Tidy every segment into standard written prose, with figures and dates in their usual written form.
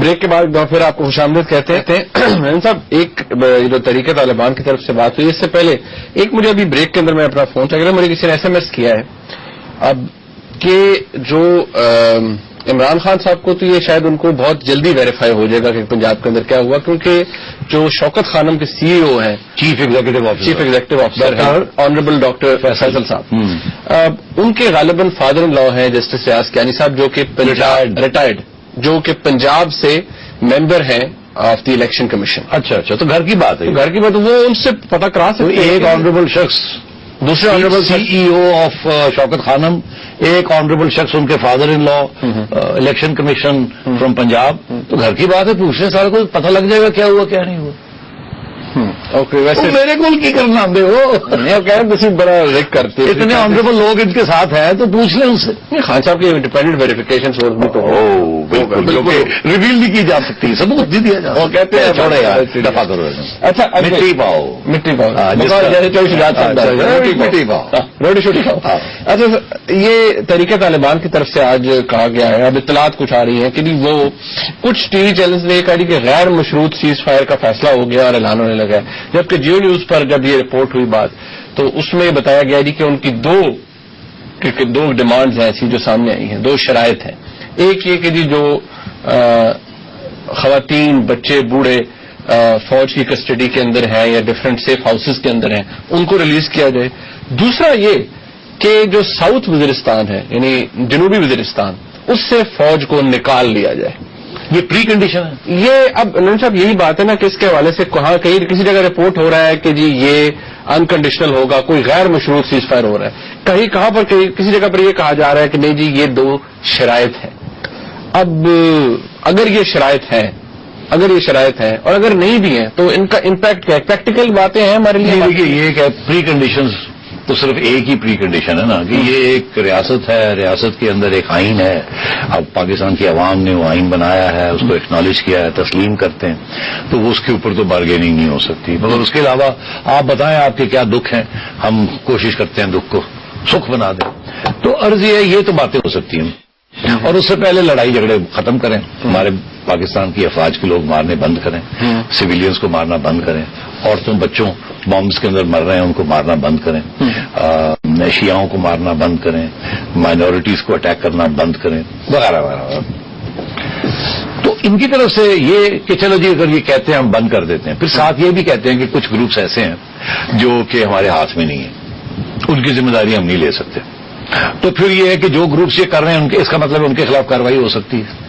Break کے بعد پھر آپ کو خوش آمدید کہتے ہیں محمد صاحب. ایک جو طریقہ طالبان کی طرف سے بات ہوئی، اس سے پہلے ایک مجھے ابھی بریک کے اندر میں اپنا فون چیک رہا، مجھے کسی نے SMS کیا ہے اب کہ جو عمران خان صاحب کو تو یہ شاید ان کو بہت جلدی ویریفائی ہو جائے گا کہ پنجاب کے اندر کیا ہوا، کیونکہ جو شوکت خانم کے CEO ہیں، چیف ایگزیکٹو آفیسر ہیں آنریبل ڈاکٹر فیصل صاحب، ان کے غالباً فادر ان لا ہیں جسٹس ریاض کیانی صاحب، جو کہ ریٹائرڈ، جو کہ پنجاب سے ممبر ہیں آف دی الیکشن کمیشن. اچھا تو گھر کی بات ہے، گھر کی بات وہ ان سے پتہ کرا سکتے ہیں. ایک آنریبل شخص دوسرے آنریبل CEO آف شوکت خانم، ایک آنریبل شخص ان کے father in law election commission from Punjab, تو گھر کی بات ہے، پوچھنے سارے کو پتہ لگ جائے گا کیا ہوا کیا نہیں ہوا. اوکے ویسے میرے کو کی کرنا دے وہ کسی بڑا ریک کرتے اتنے آنریبل لوگ ان کے ساتھ ہیں تو پوچھ لیں ان سے. خان صاحب کی انڈیپینڈنٹ ویریفیکیشن سورس بھی تو ریویل نہیں کی جا سکتی، ثبوت نہیں دیا جا. وہ کہتے ہیں چھوڑے یار دفاع کرو. اچھا مٹی پاؤ روٹی شوٹی کھاؤ. اچھا یہ طریقہ طالبان کی طرف سے آج کہا گیا ہے، اب اطلاعات کچھ آ رہی ہیں کہ وہ کچھ ٹی وی چینلز نے کہا کہ غیر مشروط سیز فائر کا فیصلہ ہو گیا اور اعلان ہونے لگا ہے، جبکہ جیو نیوز پر جب یہ رپورٹ ہوئی بات تو اس میں بتایا گیا کہ ان کی دو ڈیمانڈز ہیں ایسی جو سامنے آئی ہیں، دو شرائط ہیں. ایک یہ کہ جو خواتین بچے بوڑھے فوج کی کسٹڈی کے اندر ہیں یا ڈفرینٹ سیف ہاؤسز کے اندر ہیں ان کو ریلیز کیا جائے. دوسرا یہ کہ جو ساؤتھ وزیرستان ہے یعنی جنوبی وزیرستان اس سے فوج کو نکال لیا جائے. یہ پری کنڈیشن ہے. یہ اب نن صاحب یہی بات ہے نا کہ اس کے حوالے سے کہاں کہیں کسی جگہ رپورٹ ہو رہا ہے کہ جی یہ انکنڈیشنل ہوگا، کوئی غیر مشروط سیز فائر ہو رہا ہے، کہیں کہاں پر کسی جگہ پر یہ کہا جا رہا ہے کہ نہیں جی یہ دو شرائط ہیں. اب اگر یہ شرائط ہیں اور اگر نہیں بھی ہیں تو ان کا امپیکٹ کیا ہے؟ پریکٹیکل باتیں ہیں ہمارے لیے. دیکھیے یہ کہ پری کنڈیشنز تو صرف ایک ہی پری کنڈیشن ہے نا کہ یہ ایک ریاست ہے، ریاست کے اندر ایک آئین ہے. اب پاکستان کی عوام نے وہ آئین بنایا ہے، اس کو ایکنالج کیا ہے، تسلیم کرتے ہیں، تو اس کے اوپر تو بارگیننگ نہیں ہو سکتی. مگر اس کے علاوہ آپ بتائیں آپ کے کیا دکھ ہیں، ہم کوشش کرتے ہیں دکھ کو سکھ بنا دیں. تو عرض یہ ہے یہ تو باتیں ہو سکتی ہیں، اور اس سے پہلے لڑائی جھگڑے ختم کریں، ہمارے پاکستان کی افواج کے لوگ مارنے بند کریں، سویلینز کو مارنا بند کریں، عورتوں بچوں بامبس کے اندر مر رہے ہیں ان کو مارنا بند کریں، شیعوں کو مارنا بند کریں، مائنورٹیز کو اٹیک کرنا بند کریں وغیرہ وغیرہ. تو ان کی طرف سے یہ کہ چلو جی اگر یہ کہتے ہیں ہم بند کر دیتے ہیں، پھر ساتھ یہ بھی کہتے ہیں کہ کچھ گروپس ایسے ہیں جو کہ ہمارے ہاتھ میں نہیں ہیں، ان کی ذمہ داری ہم نہیں لے سکتے. تو پھر یہ ہے کہ جو گروپس یہ کر رہے ہیں اس کا مطلب ان کے خلاف کارروائی ہو سکتی ہے.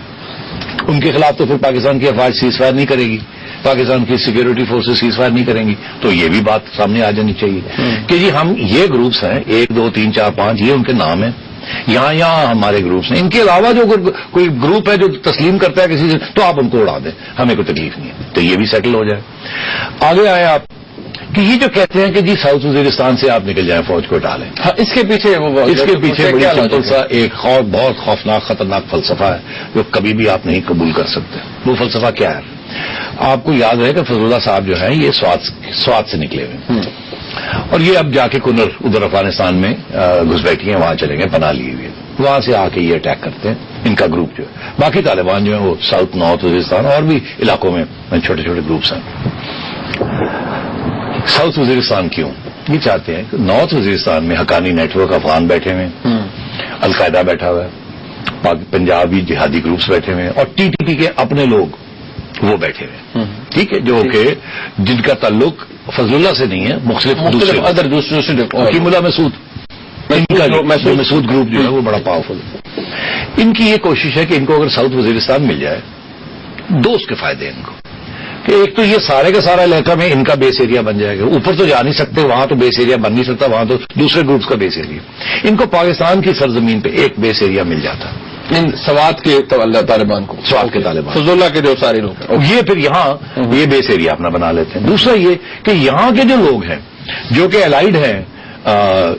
ان کے خلاف تو پھر پاکستان کی افواج سیز فائر نہیں کرے گی، پاکستان کی سیکورٹی فورسز سیز فائر نہیں کریں گی. تو یہ بھی بات سامنے آ جانی چاہیے کہ جی ہم یہ گروپس ہیں 1 2 3 4 5 یہ ان کے نام ہیں، یہاں ہمارے گروپس ہیں. ان کے علاوہ جو کوئی گروپ ہے جو تسلیم کرتا ہے کسی سے تو آپ ان کو اڑا دیں، ہمیں کوئی تکلیف نہیں ہے. تو یہ بھی سیٹل ہو جائے. آگے آئے آپ کہ یہ جو کہتے ہیں کہ جی ساؤتھ وزیرستان سے آپ نکل جائیں، فوج کو اٹھا لیں. اس کے پیچھے بڑی سمپل سا ایک بہت خوفناک خطرناک فلسفہ ہے جو کبھی بھی آپ نہیں قبول کر سکتے. وہ فلسفہ کیا ہے؟ آپ کو یاد رہے کہ فضل اللہ صاحب جو ہیں یہ سوات سے نکلے ہوئے ہیں اور یہ اب جا کے کنر ادھر افغانستان میں گھس بیٹھی ہیں، وہاں چلے گئے پناہ لیے ہوئے، وہاں سے آ کے یہ اٹیک کرتے ہیں. ان کا گروپ جو ہے، باقی طالبان جو ہیں وہ ساؤتھ نارتھ وزیرستان اور بھی علاقوں میں چھوٹے چھوٹے گروپس ہیں. ساؤتھ وزیرستان کیوں یہ چاہتے ہیں کہ نارتھ وزیرستان میں حقانی نیٹ ورک افغان بیٹھے ہوئے ہیں، القاعدہ بیٹھا ہوا ہے، پنجابی جہادی گروپس بیٹھے ہوئے ہیں اور TTP کے اپنے لوگ وہ بیٹھے ہوئے ہیں. ٹھیک ہے، جو کہ جن کا تعلق فضل اللہ سے نہیں ہے، مختلف ادر دوسرے حکیم اللہ مسعود، ان کا مسعود گروپ جو ہے وہ بڑا پاورفل ہے. ان کی یہ کوشش ہے کہ ان کو اگر ساؤتھ وزیرستان مل جائے دو اس کے فائدے ہیں ان کو کہ ایک تو یہ سارے کا سارا علاقہ میں ان کا بیس ایریا بن جائے گا. اوپر تو جا نہیں سکتے، وہاں تو بیس ایریا بن نہیں سکتا، وہاں تو دوسرے گروپس کا بیس ایریا. ان کو پاکستان کی سرزمین پہ ایک بیس ایریا مل جاتا ان سوات کے طالبان کو، سوات کے طالبان فضل اللہ کے جو سارے لوگ یہ پھر یہاں یہ بیس ایریا اپنا بنا لیتے ہیں. دوسرا یہ کہ یہاں کے جو لوگ ہیں جو کہ الائیڈ ہیں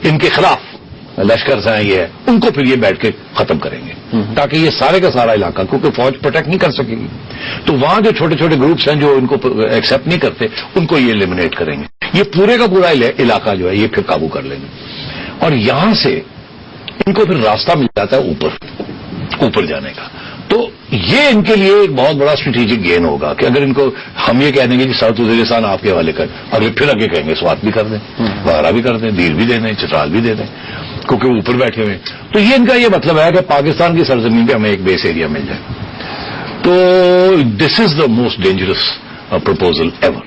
ان کے خلاف لشکر ہیں یہ ان کو پھر یہ بیٹھ کے ختم کریں گے تاکہ یہ سارے کا سارا علاقہ، کیونکہ فوج پروٹیکٹ نہیں کر سکے گی تو وہاں جو چھوٹے چھوٹے گروپس ہیں جو ان کو ایکسپٹ نہیں کرتے ان کو یہ ایلیمنیٹ کریں گے. یہ پورے کا پورا علاقہ جو ہے یہ پھر قابو کر لیں گے اور یہاں سے ان کو پھر راستہ مل جاتا ہے اوپر جانے کا. تو یہ ان کے لیے ایک بہت بڑا اسٹریٹجک گین ہوگا کہ اگر ان کو ہم یہ کہہ دیں گے کہ ساؤتھ وزیرستان آپ کے حوالے کر، اگلے پھر آگے کہیں گے سوات بھی کر دیں، وغیرہ بھی کر دیں، دیر بھی دے دیں، چترال بھی دے دیں، کیونکہ وہ اوپر بیٹھے ہوئے. تو یہ ان کا یہ مطلب ہے کہ پاکستان کی سرزمین پہ ہمیں ایک بیس ایریا مل جائے. تو this is the most dangerous proposal ever.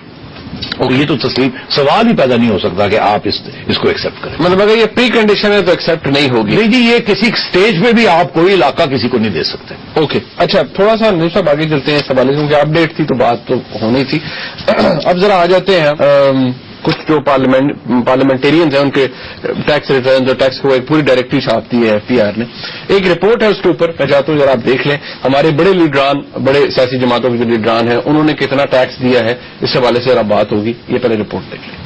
یہ تو تسلیم سوال ہی پیدا نہیں ہو سکتا کہ آپ اس کو ایکسپٹ کریں. مطلب اگر یہ پری کنڈیشن ہے تو ایکسپٹ نہیں ہوگی. نہیں جی، یہ کسی اسٹیج پہ بھی آپ کوئی علاقہ کسی کو نہیں دے سکتے. اوکے اچھا، تھوڑا سا نیوز صاحب آگے چلتے ہیں. سوال کیونکہ اپ ڈیٹ تھی تو بات تو ہونی تھی. اب ذرا آ جاتے ہیں کچھ جو پارلیمنٹیرینز ہیں ان کے ٹیکس ریٹرنز اور ٹیکس کو ایک پوری ڈائریکٹری چھاپ دی ہے FPR نے. ایک رپورٹ ہے اس کے اوپر، میں چاہتا ہوں ذرا آپ دیکھ لیں. ہمارے بڑے لیڈران، بڑے سیاسی جماعتوں کے جو لیڈران ہیں انہوں نے کتنا ٹیکس دیا ہے، اس حوالے سے ذرا بات ہوگی. یہ پہلے رپورٹ دیکھ لیں.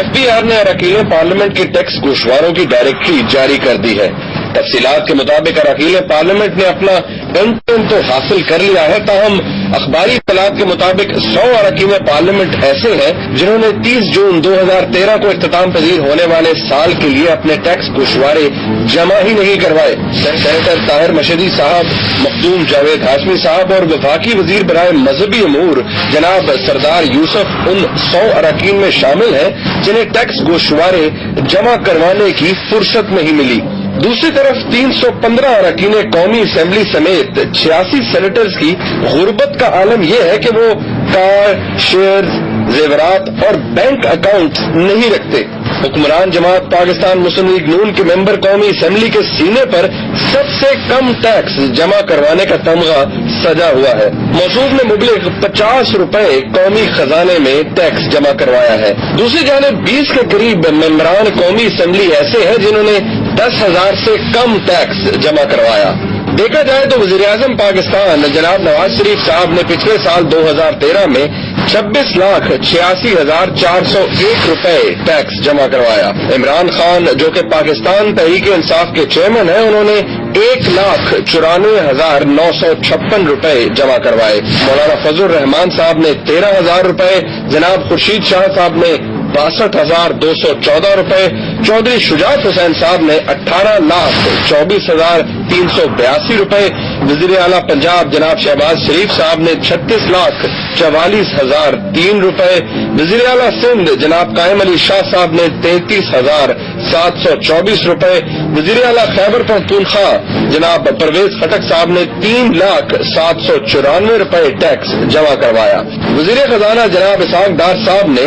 FPR نے اراکین پارلیمنٹ کے ٹیکس گوشواروں کی ڈائریکٹری جاری کر دی ہے. تفصیلات کے مطابق اراکین پارلیمنٹ نے اپنا انٹرن تو حاصل کر لیا ہے، تاہم اخباری اطلاعات کے مطابق 100 اراکین پارلیمنٹ ایسے ہیں جنہوں نے 30 جون 2013 کو اختتام پذیر ہونے والے سال کے لیے اپنے ٹیکس گوشوارے جمع ہی نہیں کروائے. سینیٹر طاہر مشہدی صاحب، مخدوم جاوید ہاشمی صاحب اور وفاقی وزیر برائے مذہبی امور جناب سردار یوسف ان 100 اراکین میں شامل ہیں جنہیں ٹیکس گوشوارے جمع کروانے کی فرصت نہیں ملی. دوسری طرف 315 اراکین قومی اسمبلی سمیت 86 سینیٹرز کی غربت کا عالم یہ ہے کہ وہ کار، شیئرز، زیورات اور بینک اکاؤنٹ نہیں رکھتے. حکمران جماعت پاکستان مسلم لیگ نون کے ممبر قومی اسمبلی کے سینے پر سب سے کم ٹیکس جمع کروانے کا تمغہ سجا ہوا ہے. موصوف نے مبلغ 50 روپے قومی خزانے میں ٹیکس جمع کروایا ہے. دوسری جانب 20 کے قریب ممبران قومی اسمبلی ایسے ہیں جنہوں نے 10,000 سے کم ٹیکس جمع کروایا. دیکھا جائے تو وزیراعظم پاکستان جناب نواز شریف صاحب نے پچھلے سال 2013 میں 26,86,401 روپے ٹیکس جمع کروایا. عمران خان جو کہ پاکستان تحریک انصاف کے چیئرمین ہیں، انہوں نے 1,94,956 روپے جمع کروائے. مولانا فضل الرحمان صاحب نے 13,000 روپے، جناب خورشید شاہ صاحب نے 62,214 روپے، چودھری شجاعت حسین صاحب نے 18,24,382 روپے، وزیر اعلیٰ پنجاب جناب شہباز شریف صاحب نے 36,44,003 روپے، وزیر اعلیٰ سندھ جناب قائم علی شاہ صاحب نے 33,724 روپے، وزیر اعلیٰ خیبر پختونخوا جناب پرویز خٹک صاحب نے 3,07,94 روپے ٹیکس جمع کروایا. وزیر خزانہ جناب اسحاق ڈار صاحب نے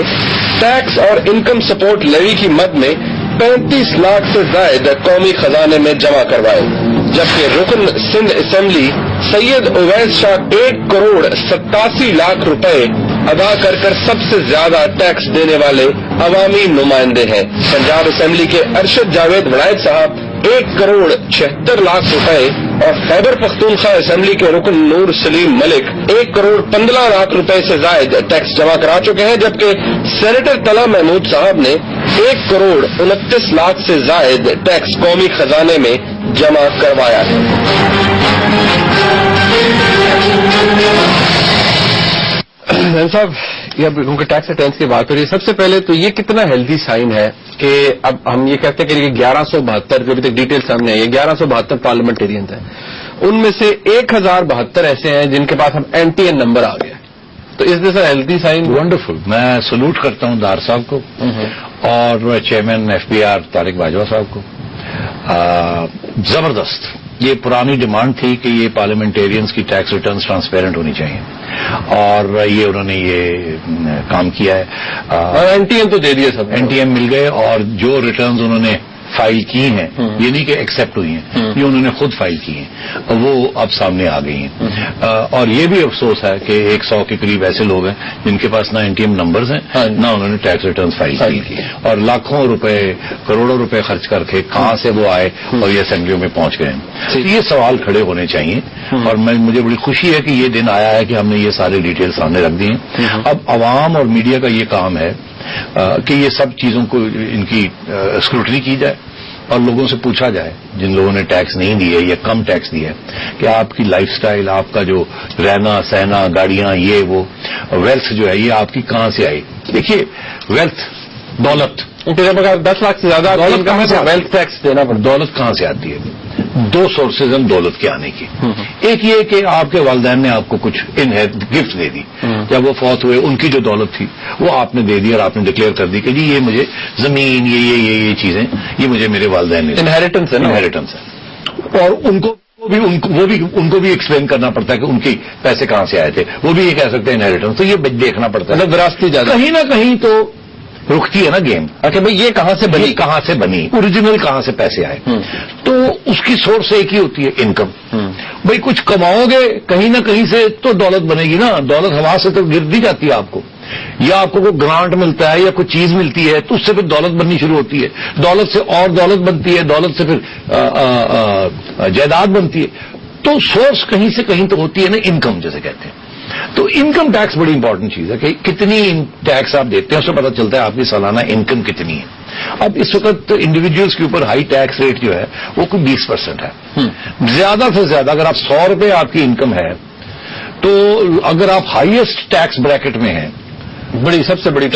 ٹیکس اور انکم سپورٹ لیوی کی مد میں 35 لاکھ سے زائد قومی خزانے میں جمع کروائے، جبکہ رکن سندھ اسمبلی سید اویس شاہ 1,87 لاکھ روپے ادا کر سب سے زیادہ ٹیکس دینے والے عوامی نمائندے ہیں. پنجاب اسمبلی کے ارشد جاوید ولائد صاحب 1,76 لاکھ روپے اور خیبر پختونخوا اسمبلی کے رکن نور سلیم ملک 1,15 لاکھ روپے سے زائد ٹیکس جمع کرا چکے ہیں، جبکہ سینیٹر طلعت محمود صاحب نے 1,29 لاکھ سے زائد ٹیکس قومی خزانے میں جمع کروایا ہے. صاحب یہ اب کیونکہ ٹیکس ریٹرنس کی بات ہو رہی ہے، سب سے پہلے تو یہ کتنا ہیلدی سائن ہے کہ اب ہم یہ کہتے ہیں کہ 1172 جو ابھی تک ڈیٹیل سامنے آئی ہے، 1172 پارلیمنٹیرینز ہیں، ان میں سے 1072 ایسے ہیں جن کے پاس اب NTN نمبر آ گیا. تو اس دس ہیلدی سائن. ونڈرفل. میں سلوٹ کرتا ہوں دار صاحب کو اور چیئرمین FPR طارق باجوہ صاحب کو. زبردست. یہ پرانی ڈیمانڈ تھی کہ یہ پارلیمنٹیرینز کی ٹیکس ریٹرنز ٹرانسپیرنٹ ہونی چاہیے اور یہ انہوں نے یہ کام کیا ہے. NTN تو دے دیے، سب NTN مل گئے اور جو ریٹرنز انہوں نے فائل کی ہیں یہ نہیں کہ ایکسپٹ ہوئی ہیں، یہ انہوں نے خود فائل کی ہیں، وہ اب سامنے آ گئی ہیں. اور یہ بھی افسوس ہے کہ 100 کے قریب ایسے لوگ ہیں جن کے پاس نہ NTN نمبرز ہیں نہ انہوں نے ٹیکس ریٹرنز فائل کی اور لاکھوں روپے کروڑوں روپے خرچ کر کے کہاں سے وہ آئے اور یہ اسمبلیوں میں پہنچ گئے ہیں. یہ سوال کھڑے ہونے چاہیے اور مجھے بڑی خوشی ہے کہ یہ دن آیا ہے کہ ہم نے یہ سارے ڈیٹیل سامنے رکھ دی ہیں. اب عوام اور میڈیا کا یہ کام ہے کہ یہ سب چیزوں کو ان کی اسکروٹنی کی جائے اور لوگوں سے پوچھا جائے جن لوگوں نے ٹیکس نہیں دیے یا کم ٹیکس دیا کہ آپ کی لائف سٹائل، آپ کا جو رہنا سہنا، گاڑیاں، یہ وہ ویلتھ جو ہے یہ آپ کی کہاں سے آئی. دیکھیے ویلتھ، دولت جب اگر 10 لاکھ سے زیادہ دولت کہاں سے ویلتھ ٹیکس دینا پڑتا دولت کہاں سے آتی ہے؟ دو سورسز ہیں دولت کے آنے کی. ایک یہ کہ آپ کے والدین نے آپ کو کچھ گفٹ دے دی، جب وہ فوت ہوئے ان کی جو دولت تھی وہ آپ نے دے دی اور آپ نے ڈکلیئر کر دی کہ جی یہ مجھے زمین یہ چیزیں یہ مجھے میرے والدین نے. انہیریٹنس ہے. اور ان کو بھی ایکسپلین کرنا پڑتا ہے کہ ان کے پیسے کہاں سے آئے تھے، وہ بھی یہ کہہ سکتے ہیں انہیریٹنس. تو یہ دیکھنا پڑتا ہے وراثتی جائیداد کہیں نہ کہیں تو رکتی ہے نا گیم کہ بھئی یہ کہاں سے بنی اوریجنل کہاں سے پیسے آئے. تو اس کی سورس ایک ہی ہوتی ہے انکم. بھئی کچھ کماؤ گے کہیں نہ کہیں سے تو دولت بنے گی نا. دولت ہوا سے تو گر دی جاتی ہے آپ کو، یا آپ کو کوئی گرانٹ ملتا ہے یا کوئی چیز ملتی ہے تو اس سے پھر دولت بننی شروع ہوتی ہے. دولت سے اور دولت بنتی ہے، دولت سے پھر جائیداد بنتی ہے. تو سورس کہیں سے کہیں تو ہوتی ہے نا انکم جیسے کہتے ہیں. تو انکم ٹیکس بڑی امپورٹنٹ چیز ہے کہ کتنی ٹیکس آپ دیتے ہیں اس سے پتہ چلتا ہے آپ کی سالانہ انکم کتنی ہے. اب اس وقت انڈیویجولس کے اوپر ہائی ٹیکس ریٹ جو ہے وہ کوئی 20% ہے. زیادہ سے زیادہ اگر آپ 100 روپے آپ کی انکم ہے تو اگر آپ ہائیسٹ ٹیکس بریکٹ میں ہیں، سب سے بڑی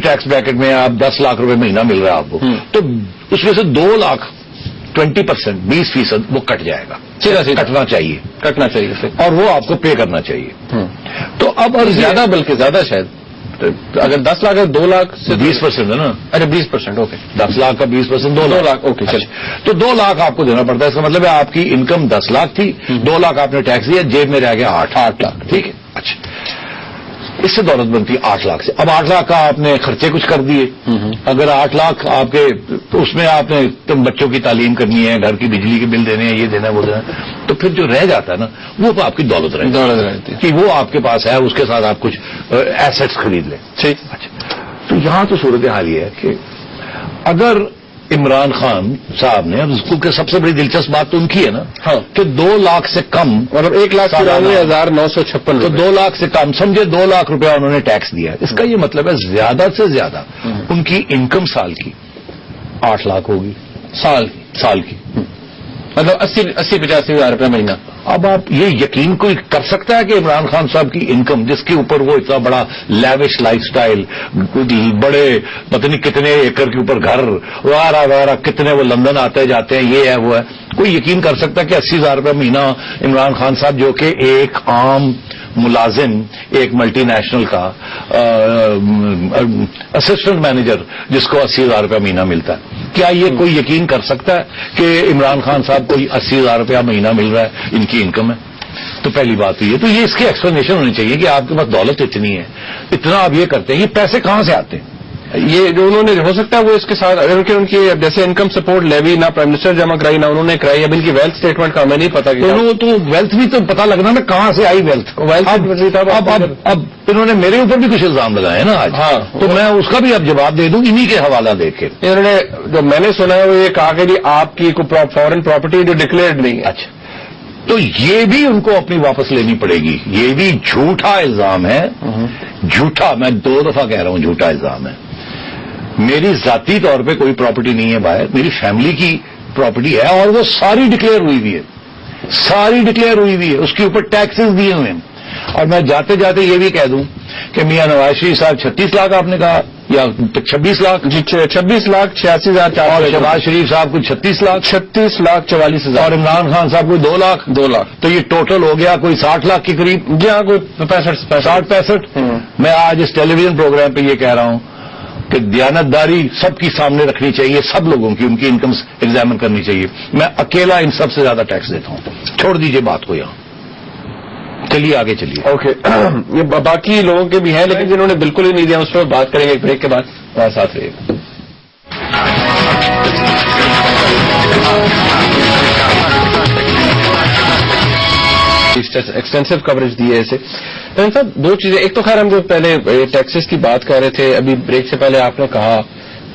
ٹیکس بریکٹ میں آپ 10 لاکھ روپے مہینہ مل رہا ہے آپ کو، تو اس میں سے 2 لاکھ 20% 20% وہ کٹ جائے گا. کٹنا چاہیے اور وہ آپ کو پے کرنا چاہیے. تو اب زیادہ بلکہ زیادہ شاید اگر 10 لاکھ 2 لاکھ سے 20% ہے نا. اچھا 20%. اوکے 10 لاکھ کا 20% 2 لاکھ. اوکے چلیے. تو 2 لاکھ آپ کو دینا پڑتا ہے. اس کا مطلب ہے آپ کی انکم 10 لاکھ تھی، 2 لاکھ آپ نے ٹیکس دیا، جیب میں رہ گیا 8 لاکھ. ٹھیک ہے. اچھا اس سے دولت بنتی ہے 8 لاکھ سے. اب 8 لاکھ کا آپ نے خرچے کچھ کر دیے. اگر 8 لاکھ آپ کے تو اس میں آپ نے بچوں کی تعلیم کرنی ہے، گھر کی بجلی کے بل دینے ہیں، یہ دینا ہے وہ دینا ہے، تو پھر جو رہ جاتا ہے نا وہ تو آپ کی دولت رہتی ہے کہ وہ آپ کے پاس ہے، اس کے ساتھ آپ کچھ ایسٹس خرید لیں. ٹھیک. اچھا تو یہاں تو صورتحال یہ ہے کہ اگر عمران خان صاحب نے کیونکہ سب سے بڑی دلچسپ بات تو ان کی ہے نا کہ 2 لاکھ سے کم مطلب 1,93,956 تو 2 لاکھ سے کم سمجھے 2 لاکھ روپیہ انہوں نے ٹیکس دیا. اس کا یہ مطلب ہے زیادہ سے زیادہ ان کی انکم سال کی 8 لاکھ ہوگی. سال کی مطلب 80-85 ہزار روپے مہینہ. اب آپ یہ یقین کوئی کر سکتا ہے کہ عمران خان صاحب کی انکم جس کے اوپر وہ اتنا بڑا لیوش لائف سٹائل، بڑے پتہ نہیں کتنے ایکڑ کے اوپر گھر وغیرہ کتنے وہ لندن آتے جاتے ہیں، یہ ہے وہ ہے، کوئی یقین کر سکتا ہے کہ 80,000 روپے مہینہ عمران خان صاحب جو کہ ایک عام ملازم ایک ملٹی نیشنل کا اسسٹنٹ مینیجر جس کو 80,000 روپیہ مہینہ ملتا ہے، کیا یہ کوئی یقین کر سکتا ہے کہ عمران خان صاحب کو 80,000 روپیہ مہینہ مل رہا ہے ان کی انکم ہے؟ تو پہلی بات تو یہ، تو یہ اس کی ایکسپلینیشن ہونی چاہیے کہ آپ کے پاس دولت اتنی ہے، اتنا آپ یہ کرتے ہیں، یہ پیسے کہاں سے آتے ہیں؟ یہ جو انہوں نے ہو سکتا ہے وہ اس کے ساتھ اگر ان کی جیسے انکم سپورٹ لیوی نہ پرائم منسٹر جمع کرائی نہ انہوں نے کرائی. اب ان کی ویلتھ اسٹیٹمنٹ کا ہمیں نہیں پتا تو ویلتھ بھی تو پتا لگنا نا کہاں سے آئی ویلتھ. اب انہوں نے میرے اوپر بھی کچھ الزام لگائے ہیں نا آج. ہاں تو میں اس کا بھی اب جواب دے دوں انہی کے حوالہ دے کے. انہوں نے جو میں نے سنا ہے وہ یہ کہا کہ جی آپ کی کوئی فورن پراپرٹی جو ڈکلیئرڈ نہیں ہے. اچھا تو یہ بھی ان کو اپنی واپس لینی پڑے گی. یہ بھی جھوٹا الزام ہے، جھوٹا، میں 2 دفعہ کہہ رہا ہوں جھوٹا الزام ہے. میری ذاتی طور پہ کوئی پراپرٹی نہیں ہے باہر، میری فیملی کی پراپرٹی ہے اور وہ ساری ڈکلیئر ہوئی ہوئی ہے، اس کے اوپر ٹیکسز دیے ہوئے ہیں. اور میں جاتے جاتے یہ بھی کہہ دوں کہ میاں نواز شریف صاحب 36 لاکھ آپ نے کہا یا 26 لاکھ؟ جی 26,86,400. اور شہباز شریف صاحب کو 36,44,000 اور عمران خان صاحب کو 2 لاکھ. تو یہ ٹوٹل ہو گیا کوئی 60 لاکھ کے قریب. جی ہاں کوئی 65. میں آج اس ٹیلی ویژن پروگرام پہ یہ کہہ رہا ہوں کہ دیانتداری سب کی سامنے رکھنی چاہیے، سب لوگوں کی ان کی انکم ایگزامن کرنی چاہیے. میں اکیلا ان سب سے زیادہ ٹیکس دیتا ہوں. چھوڑ دیجئے بات کو یہاں، چلیے آگے چلیے. اوکے یہ باقی لوگوں کے بھی ہیں لیکن جنہوں نے بالکل ہی نہیں دیا اس پر بات کریں گے ایک بریک کے بعد. ہمارے ساتھ رہیے گا. ایکسٹینسو کوریج دی ہے اسے. صاحب 2 چیزیں، ایک تو خیر ہم جو پہلے ٹیکسز کی بات کر رہے تھے ابھی بریک سے پہلے آپ نے کہا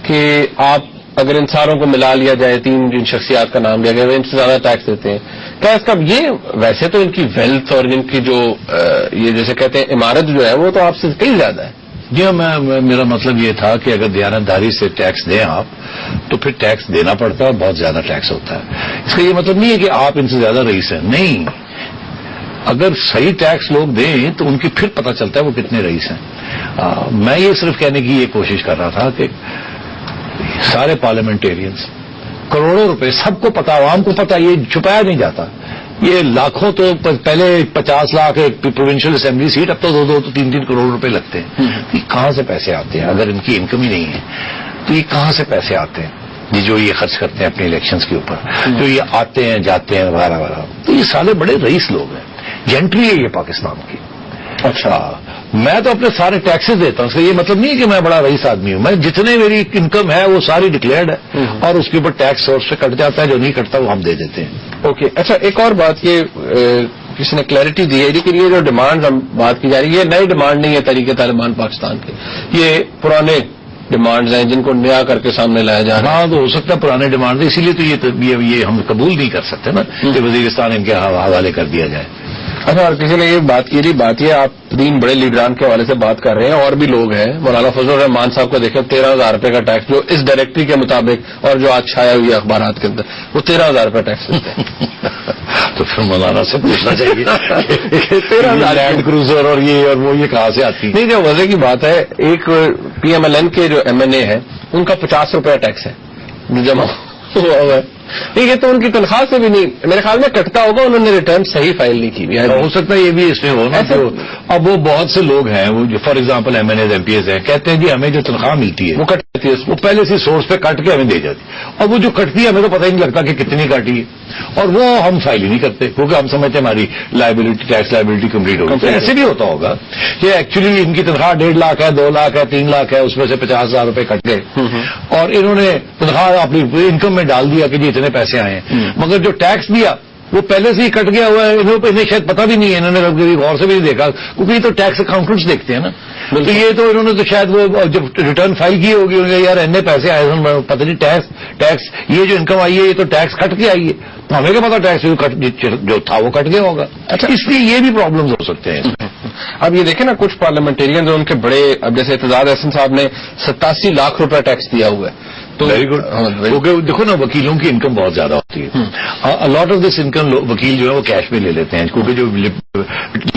کہ آپ اگر ان ساروں کو ملا لیا جائے 3 جن شخصیات کا نام لیا گیا ان سے زیادہ ٹیکس دیتے ہیں. کیا اس کا یہ ویسے تو ان کی ویلتھ اور ان کی جو یہ جیسے کہتے ہیں عمارت جو ہے وہ تو آپ سے کئی زیادہ ہے. جی میرا مطلب یہ تھا کہ اگر دیانتداری سے ٹیکس دیں آپ تو پھر ٹیکس دینا پڑتا ہے اور بہت زیادہ ٹیکس ہوتا ہے. اس کا یہ مطلب نہیں ہے کہ آپ ان سے زیادہ رئیس ہیں، نہیں. اگر صحیح ٹیکس لوگ دیں تو ان کی پھر پتہ چلتا ہے وہ کتنے رئیس ہیں. میں یہ صرف کہنے کی یہ کوشش کر رہا تھا کہ سارے پارلیمنٹیرینز کروڑوں روپے، سب کو پتا، عوام کو پتا، یہ چھپایا نہیں جاتا. یہ لاکھوں تو پہلے 50 لاکھ ایک پروونشل اسمبلی سیٹ، اب تو 2-3 کروڑ روپے لگتے ہیں. یہ کہاں سے پیسے آتے ہیں؟ اگر ان کی انکم ہی نہیں ہے تو یہ کہاں سے پیسے آتے ہیں جو یہ خرچ کرتے ہیں اپنے الیکشنز کے اوپر، جو یہ آتے ہیں جاتے ہیں وغیرہ وغیرہ. تو یہ سارے بڑے رئیس لوگ ہیں، جنٹری ہے یہ پاکستان کی. اچھا، میں تو اپنے سارے ٹیکسز دیتا ہوں. اس کا یہ مطلب نہیں کہ میں بڑا رئیس آدمی ہوں. میں جتنے میری انکم ہے وہ ساری ڈکلیئرڈ ہے اور اس کے اوپر ٹیکس سورس سے کٹ جاتا ہے، جو نہیں کٹتا وہ ہم دے دیتے ہیں. اوکے. اچھا، ایک اور بات یہ کسی نے کلیئرٹی دی ہے کہ یہ جو ڈیمانڈ ہم بات کی جا رہی ہے، یہ نئی ڈیمانڈ نہیں ہے تحریک طالبان پاکستان کی، یہ پرانے ڈیمانڈز ہیں جن کو نیا کر کے سامنے لایا جا رہا ہے. ہاں، تو ہو سکتا ہے پرانے ڈیمانڈ، اسی لیے تو یہ ہم قبول نہیں کر سکتے نا کہ وزیرستان ان کے حوالے کر دیا جائے. اچھا، اور کسی نے یہ بات کی، بات یہ آپ 3 بڑے لیڈران کے حوالے سے بات کر رہے ہیں، اور بھی لوگ ہیں. مولانا فضل الرحمان صاحب کو دیکھیں، 13,000 روپے کا ٹیکس جو اس ڈائریکٹری کے مطابق اور جو آج چھایا ہوئی ہے اخبارات کے اندر، وہ 13,000 روپے ٹیکس دیتے ہیں. تو پھر مولانا سے پوچھنا چاہیے 13,000 لینڈ کروزر اور وہ کہاں سے آتی؟ نہیں، جو وجہ کی بات ہے، ایک پی ایم ایل این کے جو ایم این اے ہے ان کا 50 روپے ٹیکس ہے جو جمع ہوا ہے. ٹھیک ہے، تو ان کی تنخواہ سے بھی نہیں، میرے خیال میں کٹتا ہوگا، انہوں نے ریٹرن صحیح فائل نہیں کی. ہو سکتا ہے یہ بھی اس میں ہو نا. اب وہ بہت سے لوگ ہیں، وہ for example M N As M P As ہیں، کہتے ہیں جی ہمیں جو تنخواہ ملتی ہے وہ کٹ جاتی ہے، وہ پہلے سے سورس پہ کٹ کے ہمیں دے جاتی ہے، اور وہ جو کٹتی ہے ہمیں تو پتہ ہی نہیں لگتا کہ کتنی کاٹی ہے، اور وہ ہم فائل ہی نہیں کرتے کیونکہ ہم سمجھتے ہیں ہماری لائبلٹی، ٹیکس لائبلٹی کمپلیٹ ہوگی. ایسے بھی ہوتا ہوگا کہ ایکچولی ان کی تنخواہ 1.5 لاکھ ہے، 2 لاکھ ہے، 3 لاکھ ہے، اس میں سے 50,000 روپے کٹ گئے اور انہوں نے تنخواہ اپنی انکم میں ڈال دیا کہ جی اتنے پیسے آئے ہیں، مگر جو ٹیکس دیا وہ پہلے سے ہی کٹ گیا ہوا ہے. انہیں شاید پتہ بھی نہیں ہے، انہوں نے غور سے بھی نہیں دیکھا کیونکہ یہ تو ٹیکس اکاؤنٹنٹس دیکھتے ہیں نا. تو یہ تو انہوں نے تو شاید وہ جب ریٹرن فائل کی ہوگی یار اتنے پیسے آئے ہیں، پتہ نہیں ٹیکس یہ جو انکم آئی ہے یہ تو ٹیکس کٹ کے آئی ہے، تو ہمیں کیا پتا ٹیکس جو تھا وہ کٹ گیا ہوگا. اچھا، اس لیے یہ بھی پرابلمز ہو سکتے ہیں. اب یہ دیکھیں نا، کچھ پارلیمنٹیرین جو ان کے بڑے، اب جیسے اعتزاز احسن صاحب نے 87 لاکھ روپے ٹیکس دیا ہوا ہے. تو ویری گڈ. کیونکہ دیکھو نا وکیلوں کی انکم بہت زیادہ ہوتی ہے. لاٹ آف دس انکم وکیل جو ہے وہ کیش میں لے لیتے ہیں کیونکہ جو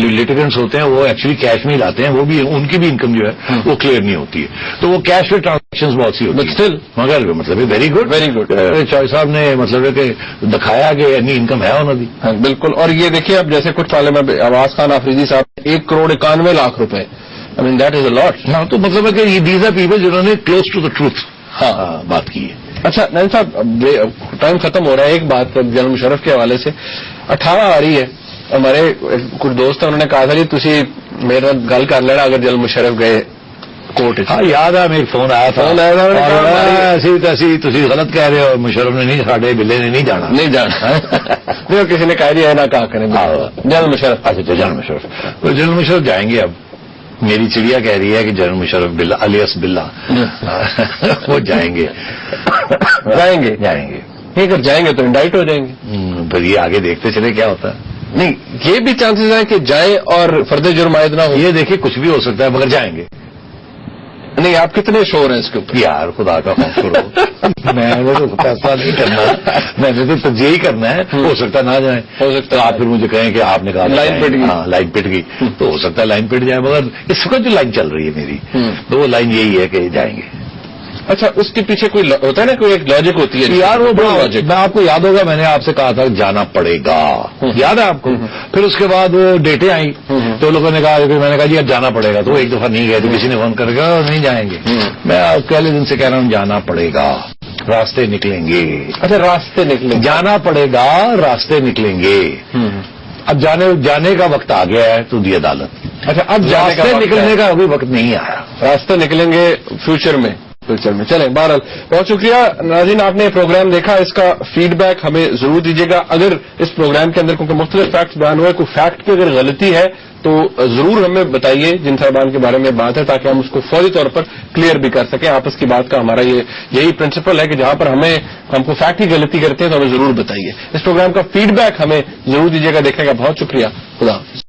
لیٹیگنٹس ہوتے ہیں وہ ایکچولی کیش میں ہی لاتے ہیں، وہ بھی ان کی بھی انکم جو ہے وہ کلیئر نہیں ہوتی ہے، تو وہ کیش میں ٹرانزیکشن بہت سی ہوتی ہے. مگر مطلب ویری گڈ چوہے صاحب نے مطلب ہے کہ دکھایا کہ اتنی انکم ہے انہوں نے. بالکل. اور یہ دیکھیے اب جیسے کچھ پارلیمنٹ آواز خان آفریدی صاحب 1,91,00,000 روپے، آئی مین دیٹ از اے لاٹ. ہاں، تو مطلب ہے کہ دیز آر پیپل جنہوں نے کلوز ٹو دا ٹروتھ بات کی ہے. اچھا نائن صاحب، ٹائم ختم ہو رہا ہے. ایک بات جنرل مشرف کے حوالے سے 18 آ رہی ہے، ہمارے کچھ دوست ہیں انہوں نے کہا تھا جی تھی میرے گل کر لینا اگر جنرل مشرف گئے کوٹ. ہاں یاد ہے، میرے فون آیا تھا، تھی غلط کہہ رہے ہو، مشرف نے نہیں، ساڈے بلے نے نہیں جانا نہیں، کسی نے کہا دیا نہ کہا کریں جنرل مشرف. اچھا جنرل مشرف جائیں گے. اب میری چڑیا کہہ رہی ہے کہ جنرل مشرف بلّہ الیاس بلّہ وہ جائیں گے. اگر جائیں گے تو انڈائٹ ہو جائیں گے. پھر یہ آگے دیکھتے چلے کیا ہوتا ہے. نہیں، یہ بھی چانسز ہیں کہ جائیں اور فرد جرم عائد نہ ہو. یہ دیکھیے کچھ بھی ہو سکتا ہے مگر جائیں گے. نہیں، آپ کتنے شور ہیں اس کے اوپر؟ یار خدا کا خوف کرو، میں نے تو فیصلہ نہیں کرنا، میں نے تو تجزیہ کرنا ہے. ہو سکتا ہے نہ جائیں، ہو سکتا ہے آپ پھر مجھے کہیں کہ آپ نے کہا لائن پٹ گئی. ہاں لائن پٹ گئی، تو ہو سکتا ہے لائن پٹ جائے، مگر اس وقت جو لائن چل رہی ہے میری تو وہ لائن یہی ہے کہ جائیں گے. اچھا، اس کے پیچھے کوئی ہوتا ہے نا، کوئی ایک لاجک ہوتی ہے یار. وہ بڑا لاجک، میں آپ کو یاد ہوگا میں نے آپ سے کہا تھا جانا پڑے گا، یاد ہے آپ کو. پھر اس کے بعد وہ ڈیٹیں آئیں تو لوگوں نے کہا، میں نے کہا جی اب جانا پڑے گا، تو ایک دفعہ نہیں گئے تو کسی نے فون کر کے نہیں جائیں گے. میں پہلے دن سے کہہ رہا ہوں جانا پڑے گا، راستے نکلیں گے. اچھا، راستے نکلیں، جانا پڑے گا، راستے نکلیں گے. اب جانے کا وقت آ گیا ہے تو دی عدالت. اچھا، اب راستے نکلنے کا ابھی وقت نہیں آیا، راستے نکلیں گے فیوچر میں. چلیں بہرحال بہت شکریہ ناظرین، آپ نے پروگرام دیکھا. اس کا فیڈ بیک ہمیں ضرور دیجیے گا. اگر اس پروگرام کے اندر کیونکہ مختلف فیکٹس بیان ہوئے، کوئی فیکٹ کی اگر غلطی ہے تو ضرور ہمیں بتائیے جن صاحبان کے بارے میں بات ہے، تاکہ ہم اس کو فوری طور پر کلیئر بھی کر سکیں. آپس کی بات کا ہمارا یہی پرنسپل ہے کہ جہاں پر ہم کو فیکٹ کی غلطی کرتے ہیں تو ہمیں ضرور بتائیے. اس پروگرام کا فیڈ بیک ہمیں ضرور دیجیے گا. دیکھنے کا بہت شکریہ. خدا حافظ.